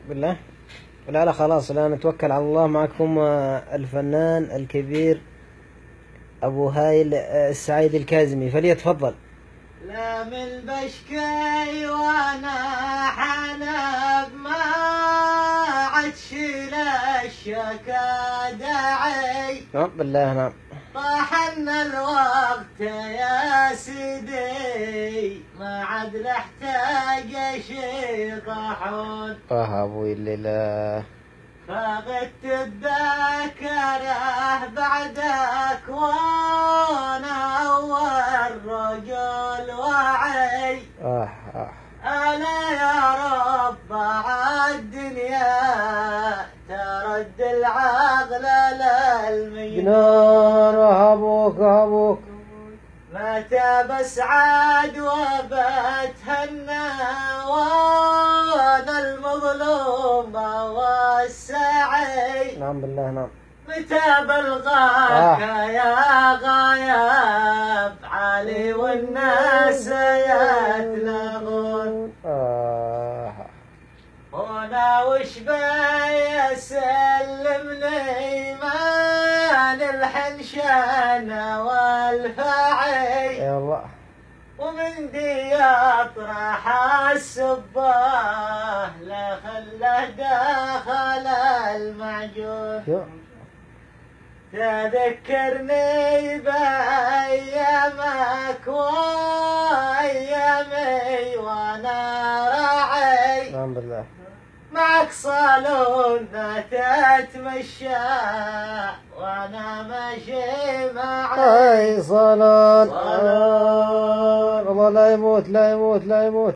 بالله. لا خلاص، لا نتوكل على الله. معكم الفنان الكبير أبو هايل السعيد الكاظمي، فليتفضل. لا من بشكي وانا حنب ما عدش للشكا داعي. نعم بالله. نعم. طاحن الوقت يا سيدي ما عاد نحتاج شي طاحون. ابوي الليلة فقدت الذاكرة بعدك وانا اول رجل واعي. ألا يا رب عالدنيا ترد العقل للمجنون. وهبوك متى بسعد وبتهنى وانا المظلوم والسعي. نعم بالله. نعم. متى بلغاك يا غايب علي والناس يتلغون. هنا وش بيسلمني من الحنشان والفاعي. يلا. ومن دي اطرح السباه لا خله داخل المعجون. تذكرني بأيامك وأيامي وأنا راعي. نعم بالله. معك صالون تتمشى وأنا ماشي معي. صالون. والله لا يموت.